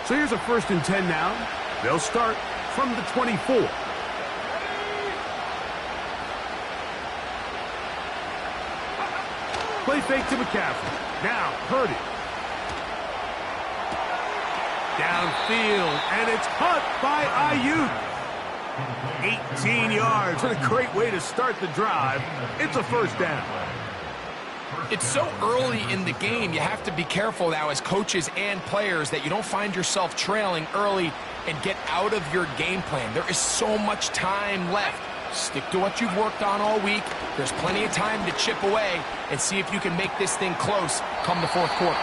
So here's a 1st and 10 now. They'll start from the 24. Play fake to McCaffrey. Now, Purdy. Downfield, and it's caught by Ayuk. 18 yards. What a great way to start the drive. It's a 1st down. It's so early in the game, you have to be careful now as coaches and players that you don't find yourself trailing early and get out of your game plan. There is so much time left. Stick to what you've worked on all week. There's plenty of time to chip away and see if you can make this thing close come the 4th quarter.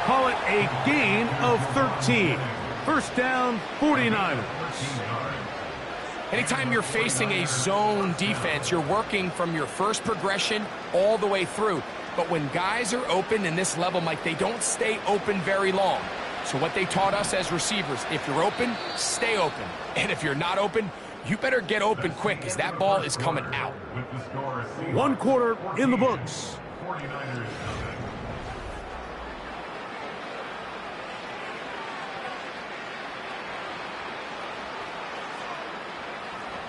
Call it a gain of 13. 1st down, 49ers. Anytime you're facing a zone defense, you're working from your first progression all the way through. But when guys are open in this level, Mike, they don't stay open very long. So what they taught us as receivers, if you're open, stay open. And if you're not open, you better get open quick because that ball is coming out. 1 quarter in the books. 49ers.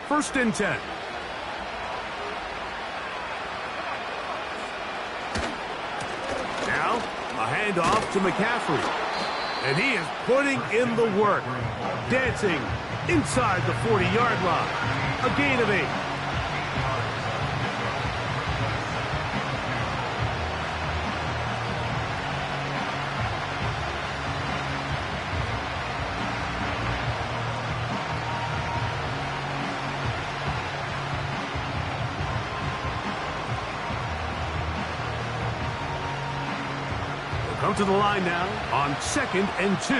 First and 10. Now, a handoff to McCaffrey. And he is putting in the work. Dancing inside the 40-yard line. A gain of 8. Come to the line now on 2nd and 2.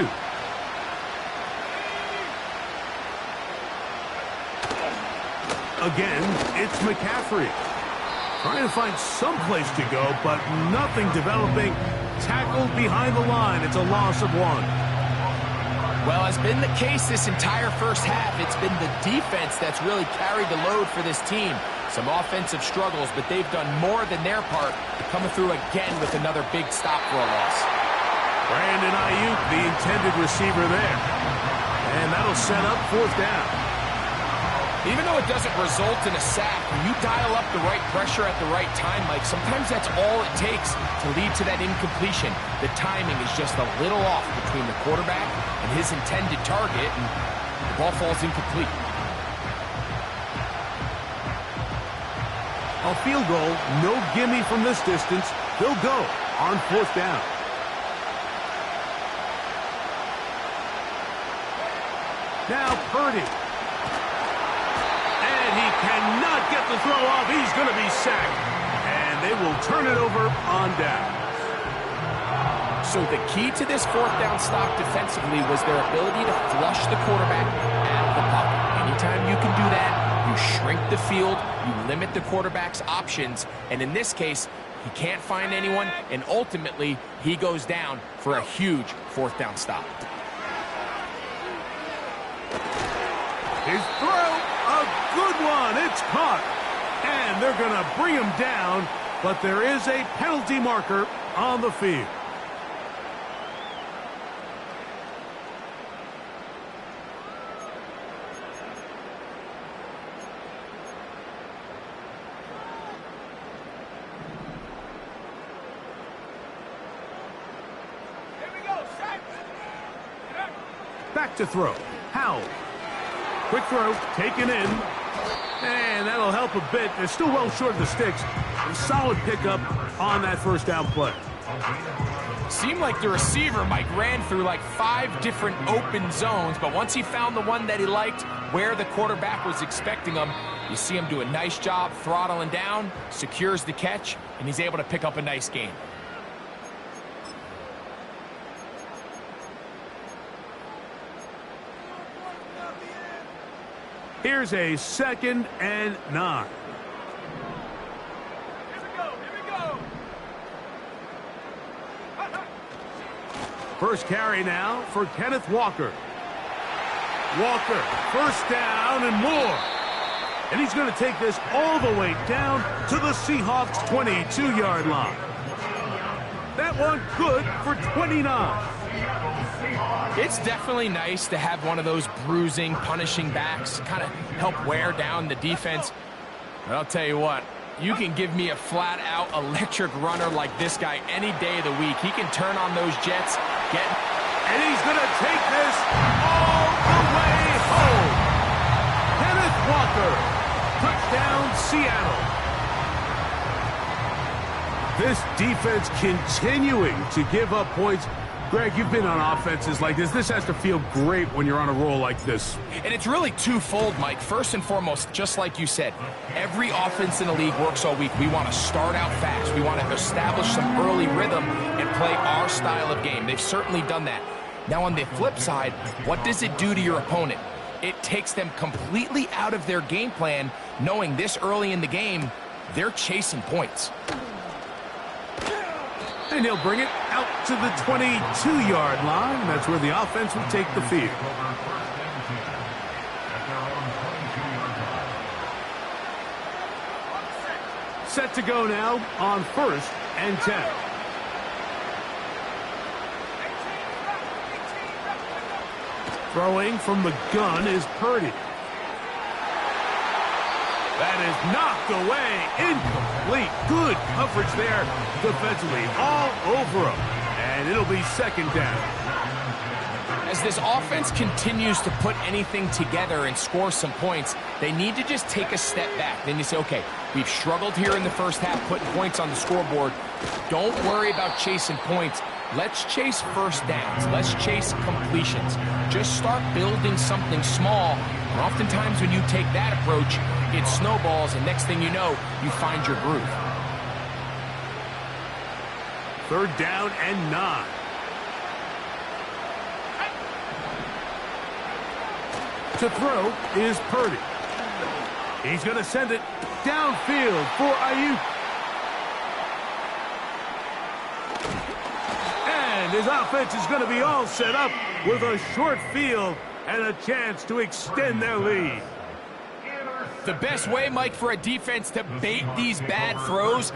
Again, it's McCaffrey. Trying to find some place to go, but nothing developing. Tackled behind the line. It's a loss of 1. Well, as been the case this entire first half, it's been the defense that's really carried the load for this team. Some offensive struggles, but they've done more than their part, coming through again with another big stop for a loss. Brandon Ayuk, the intended receiver there. And that'll set up 4th down. Even though it doesn't result in a sack, when you dial up the right pressure at the right time, Mike, sometimes that's all it takes to lead to that incompletion. The timing is just a little off between the quarterback and his intended target, and the ball falls incomplete. A field goal, no gimme from this distance. They'll go on 4th down. Now Purdy. And he cannot get the throw off. He's going to be sacked. And they will turn it over on down. So the key to this 4th down stop defensively was their ability to flush the quarterback out of the pocket. Anytime you can do that, you shrink the field, you limit the quarterback's options, and in this case, he can't find anyone, and ultimately, he goes down for a huge 4th down stop. His throw, a good one. It's caught. And they're going to bring him down, but there is a penalty marker on the field. Back to throw. Howell. Quick throw, taken in. And that'll help a bit. They're still well short of the sticks. A solid pickup on that 1st down play. Seemed like the receiver, Mike, ran through like 5 different open zones, but once he found the one that he liked, where the quarterback was expecting him, you see him do a nice job throttling down, secures the catch, and he's able to pick up a nice gain. Here's a 2nd and 9. Here we go. First carry now for Kenneth Walker. Walker, 1st down and more. And he's going to take this all the way down to the Seahawks' 22-yard line. That one good for 29. It's definitely nice to have one of those bruising, punishing backs, kind of help wear down the defense. But I'll tell you what, you can give me a flat-out electric runner like this guy any day of the week. He can turn on those jets, and he's going to take this all the way home. Kenneth Walker, touchdown Seattle. This defense continuing to give up points. Greg, you've been on offenses like this. This has to feel great when you're on a roll like this. And it's really twofold, Mike. First and foremost, just like you said, every offense in the league works all week. We want to start out fast. We want to establish some early rhythm and play our style of game. They've certainly done that. Now, on the flip side, what does it do to your opponent? It takes them completely out of their game plan, knowing this early in the game, they're chasing points. And he'll bring it out to the 22-yard line. That's where the offense will take the field. Set to go now on 1st and 10. Throwing from the gun is Purdy. That is knocked away, incomplete. Good coverage there defensively, all over him. And it'll be 2nd down. As this offense continues to put anything together and score some points, they need to just take a step back. Then you say, okay, we've struggled here in the first half, putting points on the scoreboard. Don't worry about chasing points. Let's chase first downs. Let's chase completions. Just start building something small. And oftentimes when you take that approach, it snowballs, and next thing you know, you find your groove. 3rd down and 9. To throw is Purdy. He's going to send it downfield for Ayuk. And his offense is going to be all set up with a short field and a chance to extend their lead. The best way, Mike, for a defense to bait these bad throws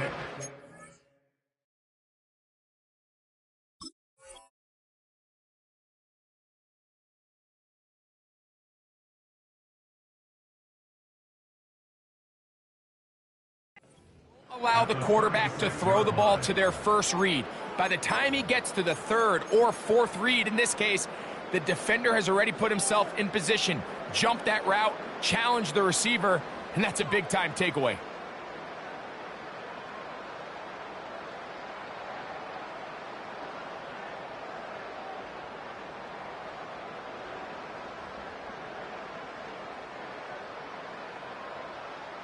allow the quarterback to throw the ball to their first read. By the time he gets to the 3rd or 4th read, in this case, the defender has already put himself in position, jumped that route, challenged the receiver, and that's a big-time takeaway.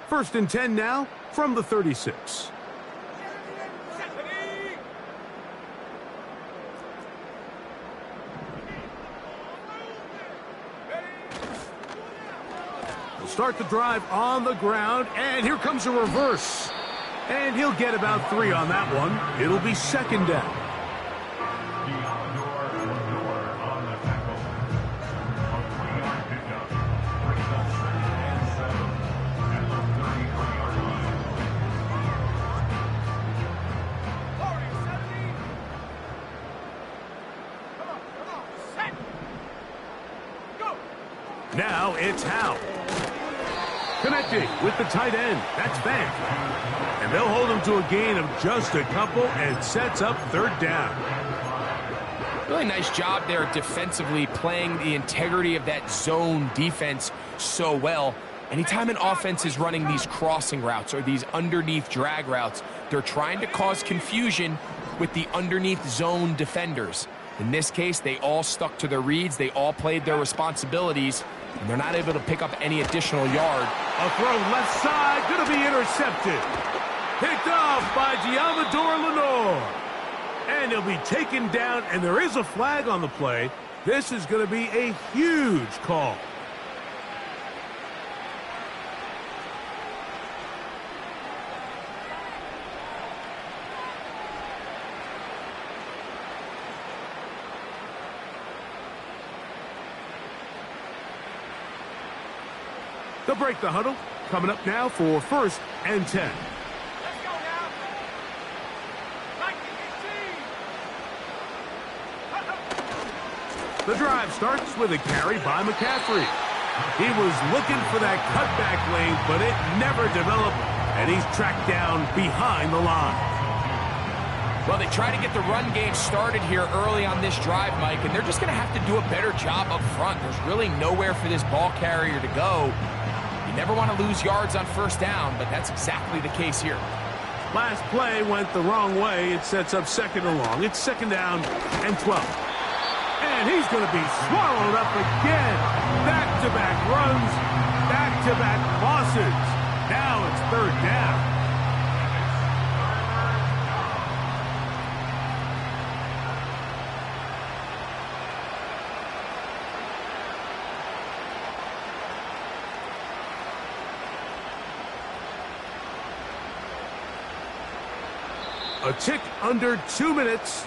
First and 10 now from the 36. We'll start the drive on the ground, and here comes a reverse. And he'll get about 3 on that one. It'll be 2nd down. Now it's Howe. Connecting with the tight end. That's Van. And they'll hold him to a gain of just a couple and sets up 3rd down. Really nice job there defensively, playing the integrity of that zone defense so well. Anytime an offense is running these crossing routes or these underneath drag routes, they're trying to cause confusion with the underneath zone defenders. In this case, they all stuck to their reads. They all played their responsibilities, and they're not able to pick up any additional yard. A throw left side, going to be intercepted. Picked off by Giamador Lenore. And he'll be taken down, and there is a flag on the play. This is going to be a huge call. They'll break the huddle. Coming up now for 1st and 10. Let's go now. Like the 18. The drive starts with a carry by McCaffrey. He was looking for that cutback lane, but it never developed, and he's tracked down behind the line. Well, they try to get the run game started here early on this drive, Mike, and they're just going to have to do a better job up front. There's really nowhere for this ball carrier to go. You never want to lose yards on first down, but that's exactly the case here. Last play went the wrong way. It sets up second and long. It's second down and 12. And he's going to be swallowed up again. Back-to-back runs, back-to-back losses. Now it's third down. A tick under 2 minutes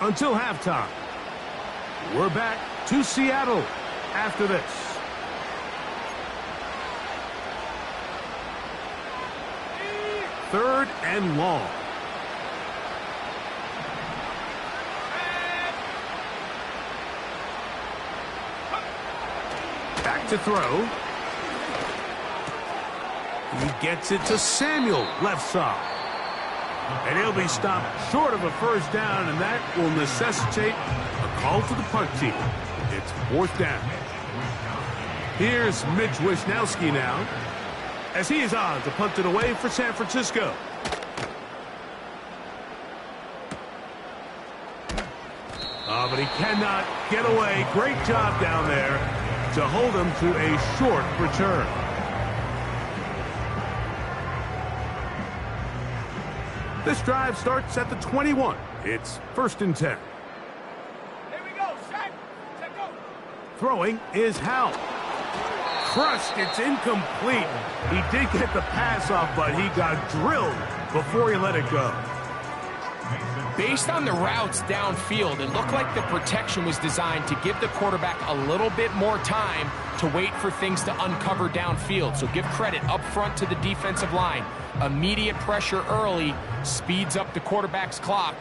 until halftime. We're back to Seattle after this. Third and long. Back to throw. He gets it to Samuel, left side. And he'll be stopped short of a first down, and that will necessitate a call to the punt team. It's fourth down. Here's Mitch Wisnowski now, as he is on to punt it away for San Francisco. Oh, but he cannot get away. Great job down there to hold him to a short return. This drive starts at the 21. It's first and 10. Here we go, set, go. Throwing is Howell. Crushed, it's incomplete. He did get the pass off, but he got drilled before he let it go. Based on the routes downfield, it looked like the protection was designed to give the quarterback a little bit more time to wait for things to uncover downfield. So give credit up front to the defensive line. Immediate pressure early speeds up the quarterback's clock.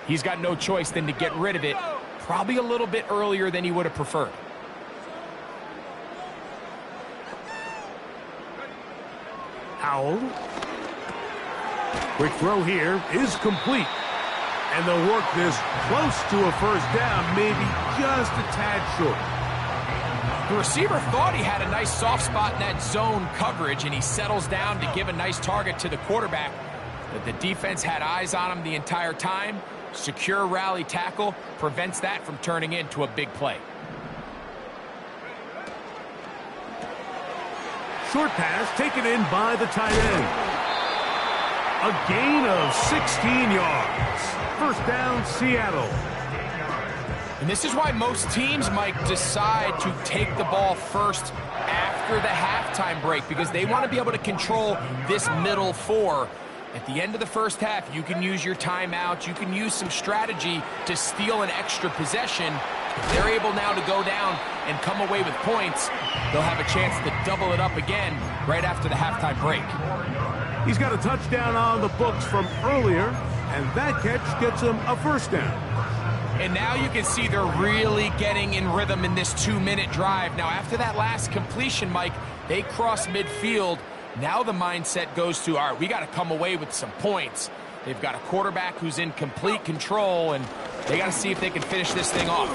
He's got no choice than to get rid of it, probably a little bit earlier than he would have preferred. Howell. Quick throw here is complete. And they'll work this close to a first down, maybe just a tad short. The receiver thought he had a nice soft spot in that zone coverage, and he settles down to give a nice target to the quarterback. But the defense had eyes on him the entire time. Secure rally tackle prevents that from turning into a big play. Short pass taken in by the tight end. A gain of 16 yards. First down, Seattle. And this is why most teams might decide to take the ball first after the halftime break, because they want to be able to control this middle four. At the end of the first half, you can use your timeout. You can use some strategy to steal an extra possession. If they're able now to go down and come away with points, they'll have a chance to double it up again right after the halftime break. He's got a touchdown on the books from earlier, and that catch gets him a first down. And now you can see they're really getting in rhythm in this 2-minute drive. Now, after that last completion, Mike, they cross midfield. Now the mindset goes to, all right, we got to come away with some points. They've got a quarterback who's in complete control, and they got to see if they can finish this thing off.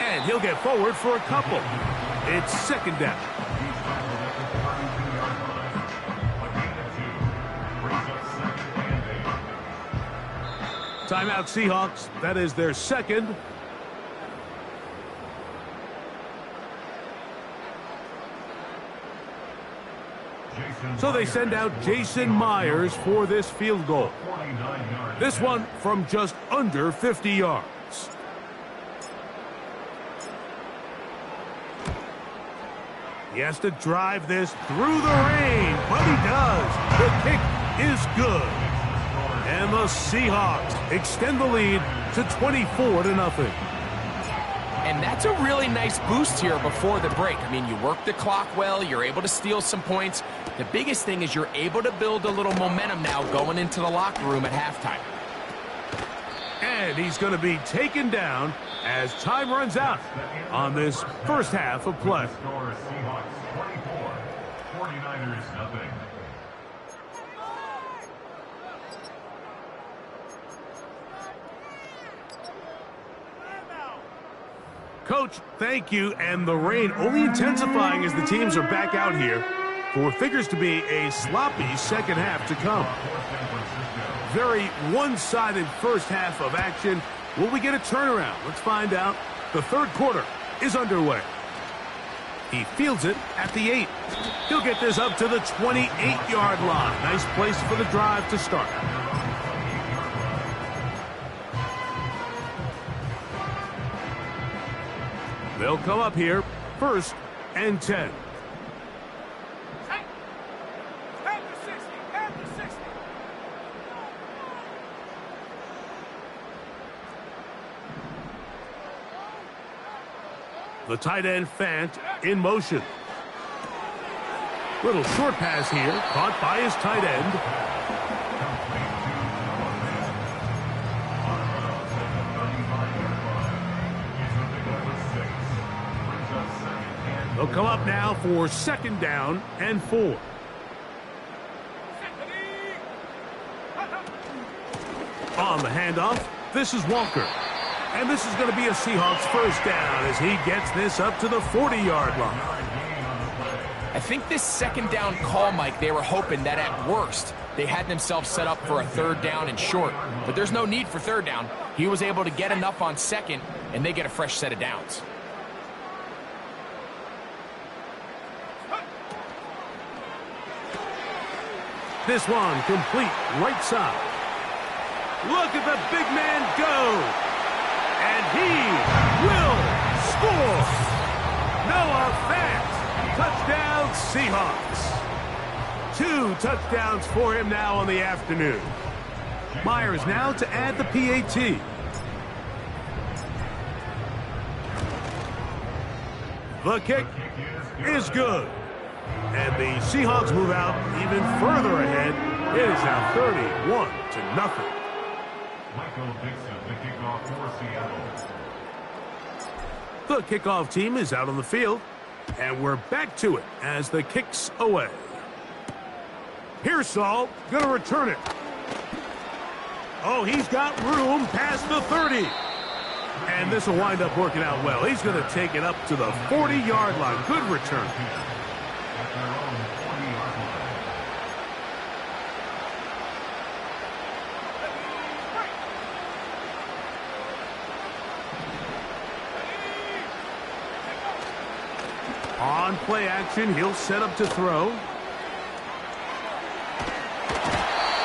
And he'll get forward for a couple. It's second down. Timeout Seahawks. That is their second. So they send out Jason Myers for this field goal. This one from just under 50 yards. He has to drive this through the rain, but he does. The kick is good. And the Seahawks extend the lead to 24-0. And that's a really nice boost here before the break. I mean, you work the clock well, you're able to steal some points. The biggest thing is you're able to build a little momentum now going into the locker room at halftime. And he's going to be taken down as time runs out on this first half of play. Score Seahawks 24, 49ers nothing. Coach, thank you. And the rain only intensifying as the teams are back out here for what figures to be a sloppy second half to come. Very one-sided first half of action. Will we get a turnaround? Let's find out. The third quarter is underway. He fields it at the 8. He'll get this up to the 28-yard line. Nice place for the drive to start. They'll come up here, 1st and 10. Have the 60. Have the 60. The tight end Fant in motion. Little short pass here, caught by his tight end. They'll come up now for 2nd down and 4. On the handoff, this is Walker. And this is going to be a Seahawks first down as he gets this up to the 40-yard line. I think this 2nd down call, Mike, they were hoping that at worst they had themselves set up for a 3rd down and short. But there's no need for 3rd down. He was able to get enough on 2nd, and they get a fresh set of downs. This one complete right side. Look at the big man go. And he will score. Noah Fant. Touchdown Seahawks. 2 touchdowns for him now on the afternoon. Myers now to add the PAT. The kick is good. And the Seahawks move out even further ahead. It is now 31-0. Michael Dixon, the kickoff for Seattle. The kickoff team is out on the field. And we're back to it as the kick's away. Pearsall going to return it. Oh, he's got room past the 30. And this will wind up working out well. He's going to take it up to the 40-yard line. Good return. At their own 40-yard line. On play action, he'll set up to throw.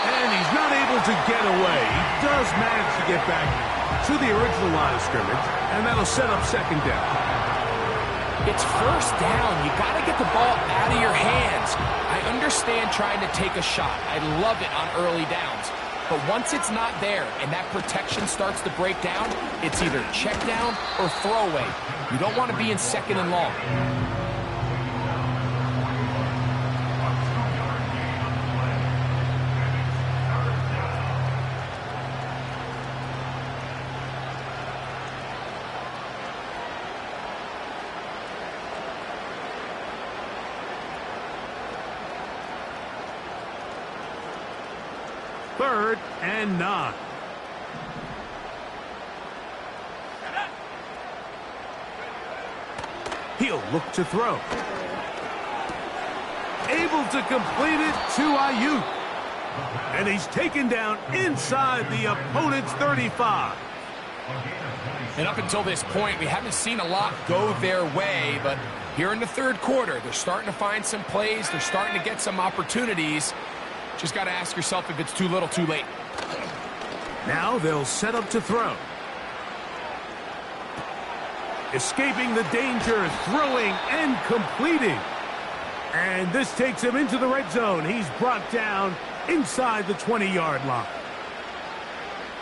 And he's not able to get away. He does manage to get back to the original line of scrimmage, and that'll set up 2nd down. It's 1st down. You got to get the ball out of your hands. I understand trying to take a shot. I love it on early downs. But once it's not there and that protection starts to break down, it's either check down or throwaway. You don't want to be in 2nd and long. Third and 9. He'll look to throw. Able to complete it to Ayuk. And he's taken down inside the opponent's 35. And up until this point, we haven't seen a lot go their way, but here in the 3rd quarter, they're starting to find some plays. They're starting to get some opportunities. Just got to ask yourself if it's too little, too late. Now they'll set up to throw. Escaping the danger, throwing and completing. And this takes him into the red zone. He's brought down inside the 20-yard line.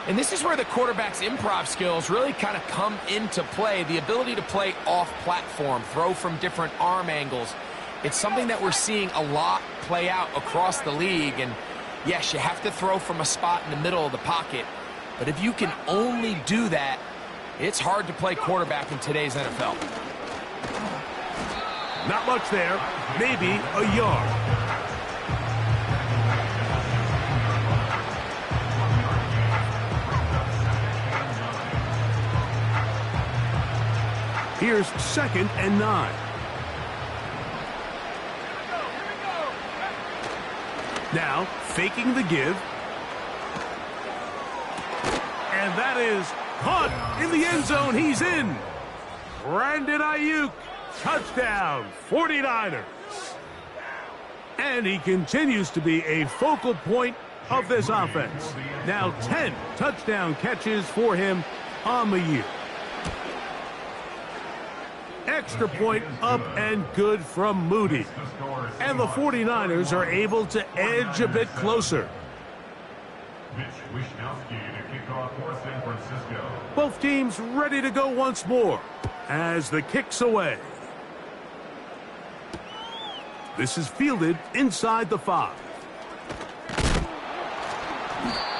And this is where the quarterback's improv skills really kind of come into play. The ability to play off-platform, throw from different arm angles. It's something that we're seeing a lot play out across the league. And yes, you have to throw from a spot in the middle of the pocket, But if you can only do that, it's hard to play quarterback in today's NFL. Not much there. Maybe a yard. Here's 2nd and 9. Now, faking the give. And that is caught in the end zone. He's in. Brandon Ayuk, touchdown, 49ers. And he continues to be a focal point of this offense. Now 10 touchdown catches for him on the year. Extra point up and good from Moody. And the 49ers are able to edge a bit closer. Mitch Wishnowsky to kick off for San Francisco. Both teams ready to go once more as the kick's away. This is fielded inside the 5.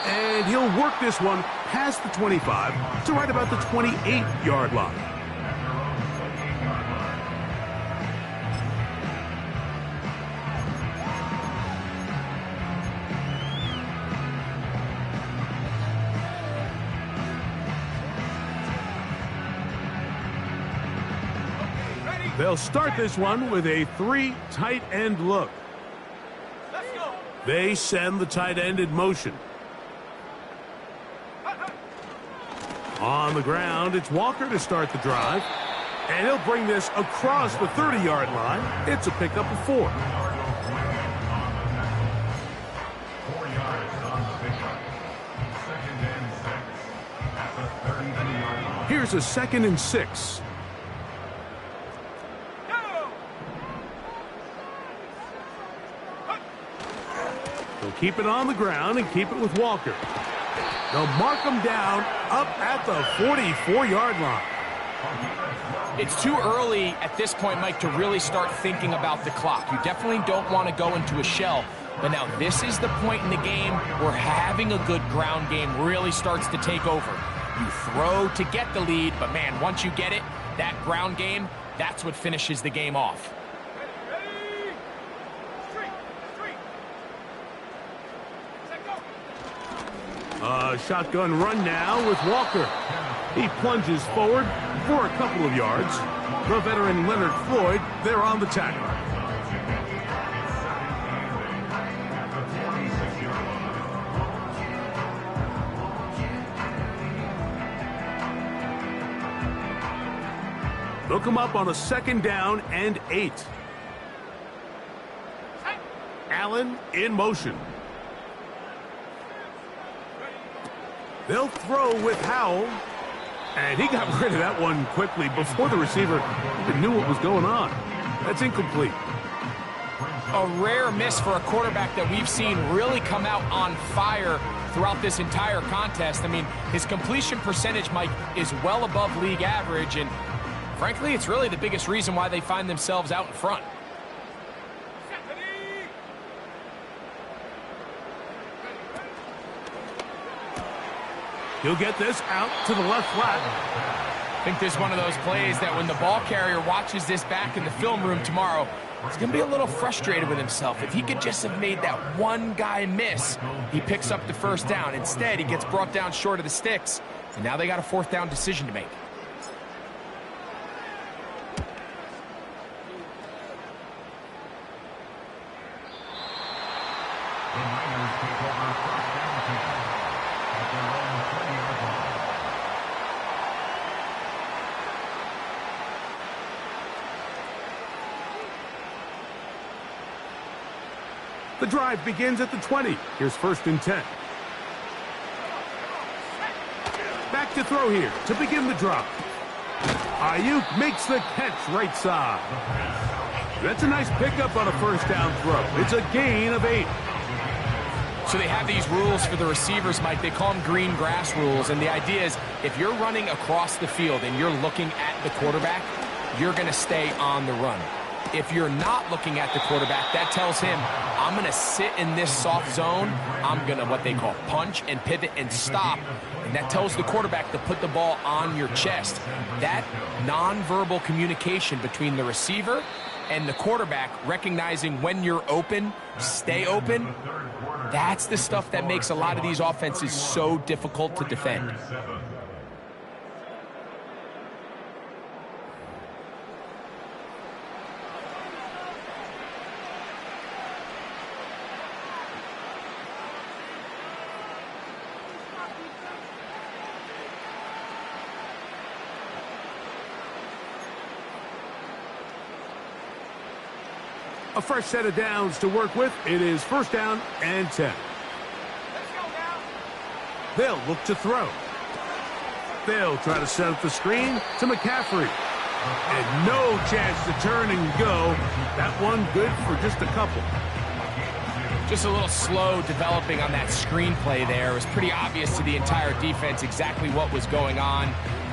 And he'll work this one past the 25 to right about the 28-yard line. They'll start this one with a 3 tight end look. Let's go. They send the tight end in motion. On the ground, it's Walker to start the drive. And he'll bring this across the 30-yard line. It's a pickup of 4. 4 yards on the pickup. 2nd and 6 at the 32-yard line. Here's a 2nd and 6. They'll keep it on the ground and keep it with Walker. They'll mark him down up at the 44-yard line. It's too early at this point, Mike, to really start thinking about the clock. You definitely don't want to go into a shell. But now this is the point in the game where having a good ground game really starts to take over. You throw to get the lead, but man, once you get it, that ground game, that's what finishes the game off. Ready? Street. Set, go. A shotgun run now with Walker. He plunges forward for a couple of yards. The veteran Leonard Floyd, they're on the tackle. They'll come up on a 2nd down and 8. Allen in motion. They'll throw with Howell. And he got rid of that one quickly before the receiver even knew what was going on. That's incomplete. A rare miss for a quarterback that we've seen really come out on fire throughout this entire contest. I mean, his completion percentage, Mike, is well above league average, and frankly, it's really the biggest reason why they find themselves out in front. He'll get this out to the left flat. I think this is one of those plays that when the ball carrier watches this back in the film room tomorrow, he's going to be a little frustrated with himself. If he could just have made that one guy miss, he picks up the 1st down. Instead, he gets brought down short of the sticks, and now they got a 4th down decision to make. The Niners take over 1st down pickup at their own 20-yard line. The drive begins at the 20. Here's 1st and 10. Back to throw here to begin the drop. Ayuk makes the catch right side. That's a nice pickup on a 1st down throw. It's a gain of 8. So they have these rules for the receivers, Mike. They call them green grass rules. And the idea is if you're running across the field and you're looking at the quarterback, you're going to stay on the run. If you're not looking at the quarterback, that tells him, I'm going to sit in this soft zone. I'm going to what they call punch and pivot and stop. And that tells the quarterback to put the ball on your chest. That nonverbal communication between the receiver and the quarterback, recognizing when you're open, stay open, that's the stuff that makes a lot of these offenses so difficult to defend. A fresh set of downs to work with. It is first down and 10. Let's go now. They'll look to throw. They'll try to set up the screen to McCaffrey. And no chance to turn and go. That one good for just a couple. Just a little slow developing on that screen play there. It was pretty obvious to the entire defense exactly what was going on.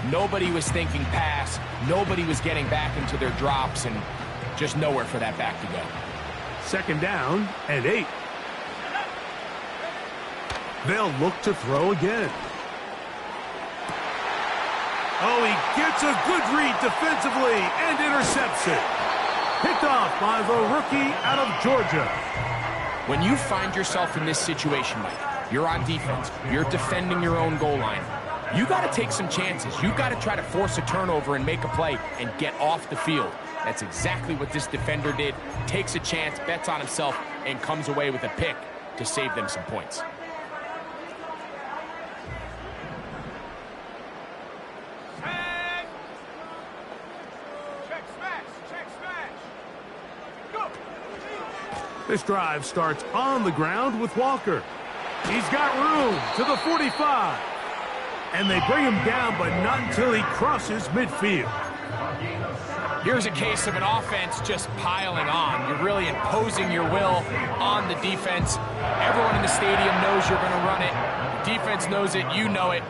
Nobody was thinking pass. Nobody was getting back into their drops, and just nowhere for that back to go. Second down and 8. They'll look to throw again. Oh, he gets a good read defensively and intercepts it. Picked off by the rookie out of Georgia. When you find yourself in this situation, Mike, you're on defense, you're defending your own goal line, you got to take some chances. You got to try to force a turnover and make a play and get off the field. That's exactly what this defender did. Takes a chance, bets on himself, and comes away with a pick to save them some points. Check smash. Check smash. Go. This drive starts on the ground with Walker. He's got room to the 45. And they bring him down, but not until he crosses midfield. Here's a case of an offense just piling on. You're really imposing your will on the defense. Everyone in the stadium knows you're going to run it. The defense knows it, you know it.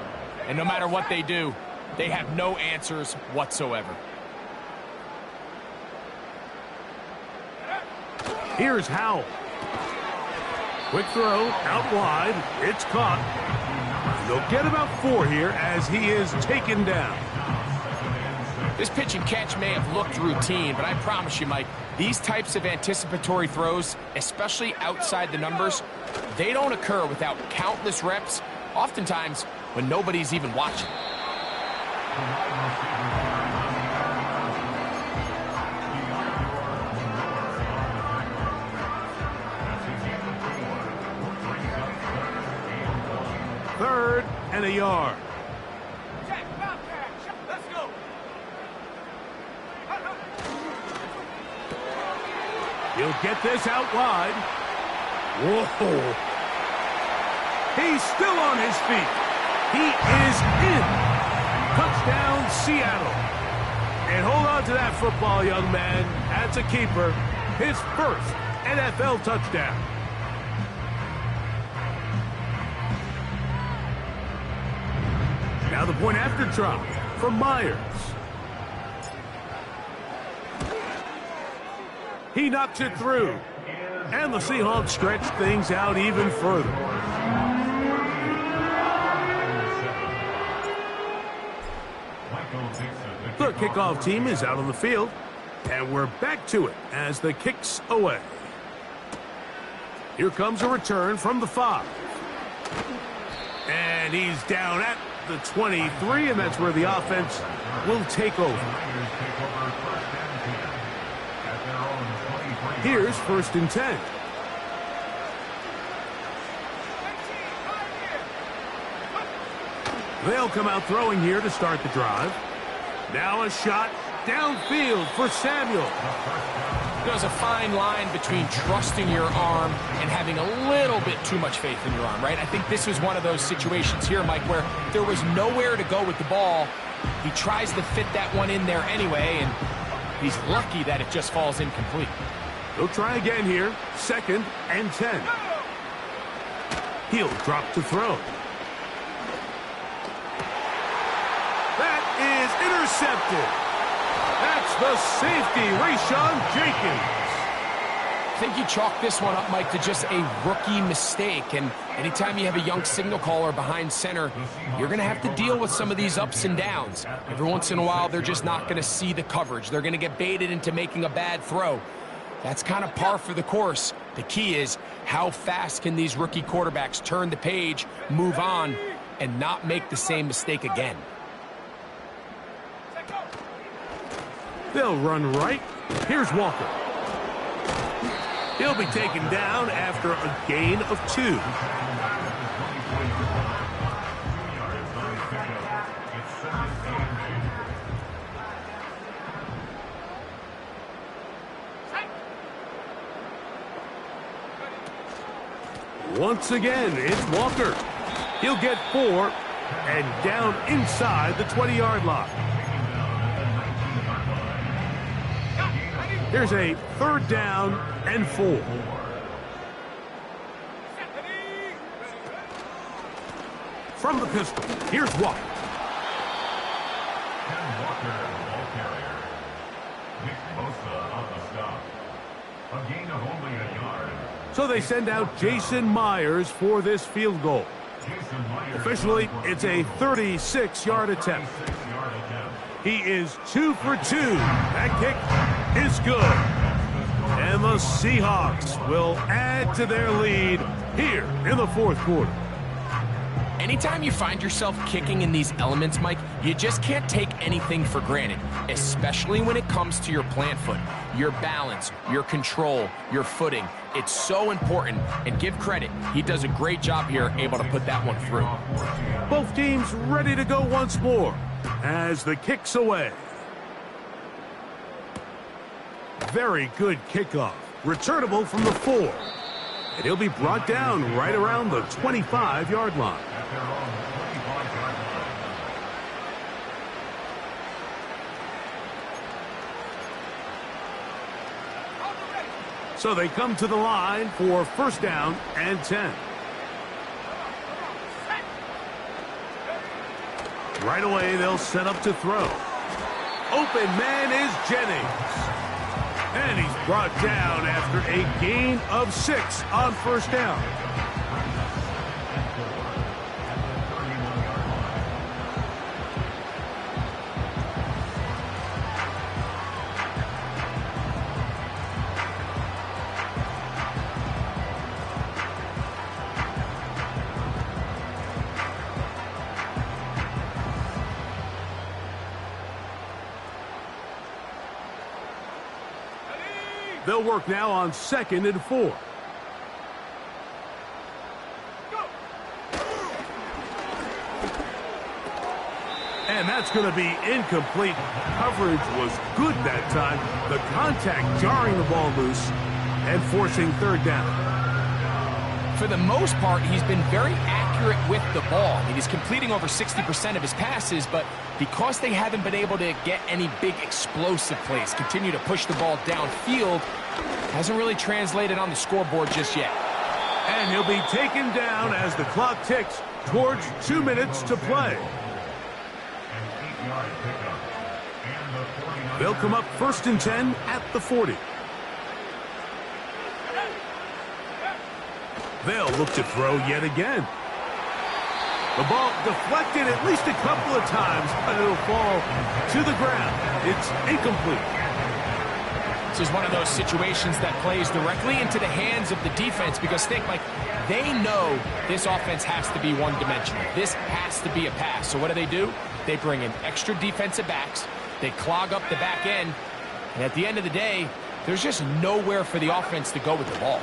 And no matter what they do, they have no answers whatsoever. Here's Howell. Quick throw, out wide. It's caught. They'll get about 4 here as he is taken down. This pitch and catch may have looked routine, but I promise you, Mike, these types of anticipatory throws, especially outside the numbers, they don't occur without countless reps, oftentimes when nobody's even watching. Third and a yard. Check. Bobcat. Let's go. He'll get this out wide. Whoa. He's still on his feet. He is in. Touchdown, Seattle. And hold on to that football, young man. That's a keeper. His first NFL touchdown. Now the point after drop from Myers. He knocks it through. And the Seahawks stretch things out even further. The kickoff team is out on the field. And we're back to it as the kick's away. Here comes a return from the 5. And he's down at the 23, and that's where the offense will take over. Here's first and 10. They'll come out throwing here to start the drive. Now a shot downfield for Samuel. There's a fine line between trusting your arm and having a little bit too much faith in your arm, right? I think this was one of those situations here, Mike, where there was nowhere to go with the ball. He tries to fit that one in there anyway, and he's lucky that it just falls incomplete. He'll try again here. Second and 10. He'll drop to throw. That is intercepted. That's the safety, Rayshon Jenkins. I think you chalk this one up, Mike, to just a rookie mistake. And anytime you have a young signal caller behind center, you're going to have to deal with some of these ups and downs. Every once in a while, they're just not going to see the coverage. They're going to get baited into making a bad throw. That's kind of par for the course. The key is how fast can these rookie quarterbacks turn the page, move on, and not make the same mistake again. They'll run right. Here's Walker. He'll be taken down after a gain of 2. Once again, it's Walker. He'll get 4 and down inside the 20-yard line. Here's a 3rd down and 4. From the pistol, here's Walker. Ken Walker, ball carrier. Nick Bosa on the stop. A gain of only a yard. So they send out Jason Myers for this field goal. Officially, it's a 36-yard attempt. He is 2 for 2. That kick is good. And the Seahawks will add to their lead here in the 4th quarter. Anytime you find yourself kicking in these elements, Mike, you just can't take anything for granted, especially when it comes to your plant foot, your balance, your control, your footing. It's so important, and give credit. He does a great job here, able to put that one through. Both teams ready to go once more as the kick's away. Very good kickoff. Returnable from the 4. And he'll be brought down right around the 25-yard line. So they come to the line for 1st down and 10. Right away, they'll set up to throw. Open man is Jennings. And he's brought down after a gain of 6 on 1st down. They'll work now on 2nd and 4. And that's going to be incomplete. Coverage was good that time. The contact jarring the ball loose and forcing 3rd down. For the most part, he's been very accurate with the ball. I mean, he's completing over 60% of his passes, but because they haven't been able to get any big explosive plays, continue to push the ball downfield, hasn't really translated on the scoreboard just yet. And he'll be taken down as the clock ticks towards 2 minutes to play. They'll come up 1st and 10 at the 40. They'll look to throw yet again. The ball deflected at least a couple of times, but it'll fall to the ground. It's incomplete. This is one of those situations that plays directly into the hands of the defense because, think, like, they know this offense has to be one-dimensional. This has to be a pass. So what do? They bring in extra defensive backs. They clog up the back end. And at the end of the day, there's just nowhere for the offense to go with the ball.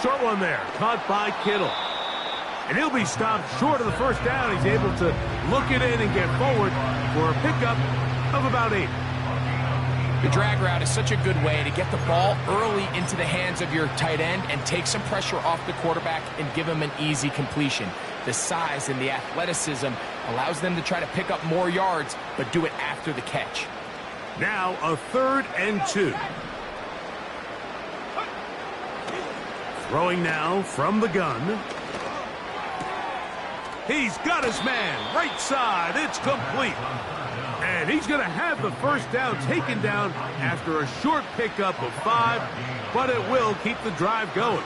Short one there, caught by Kittle. And he'll be stopped short of the 1st down. He's able to look it in and get forward for a pickup of about 8. The drag route is such a good way to get the ball early into the hands of your tight end and take some pressure off the quarterback and give him an easy completion. The size and the athleticism allows them to try to pick up more yards, but do it after the catch. Now a 3rd and 2. Throwing now from the gun. He's got his man right side. It's complete. And he's going to have the first down taken down after a short pickup of 5, but it will keep the drive going.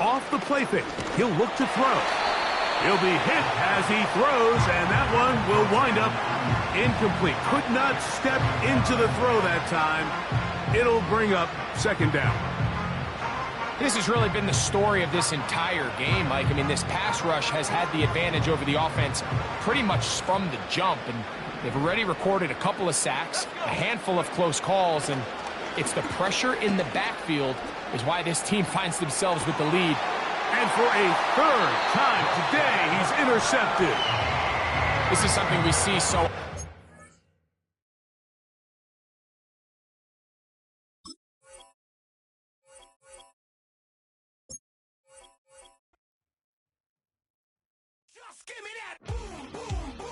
Off the play fake, he'll look to throw. He'll be hit as he throws, and that one will wind up incomplete. Could not step into the throw that time. It'll bring up second down. This has really been the story of this entire game, Mike. I mean, this pass rush has had the advantage over the offense pretty much from the jump, and they've already recorded a couple of sacks, a handful of close calls, and it's the pressure in the backfield is why this team finds themselves with the lead. And for a third time today, he's intercepted. This is something we see so... Just give me that boom, boom, boom.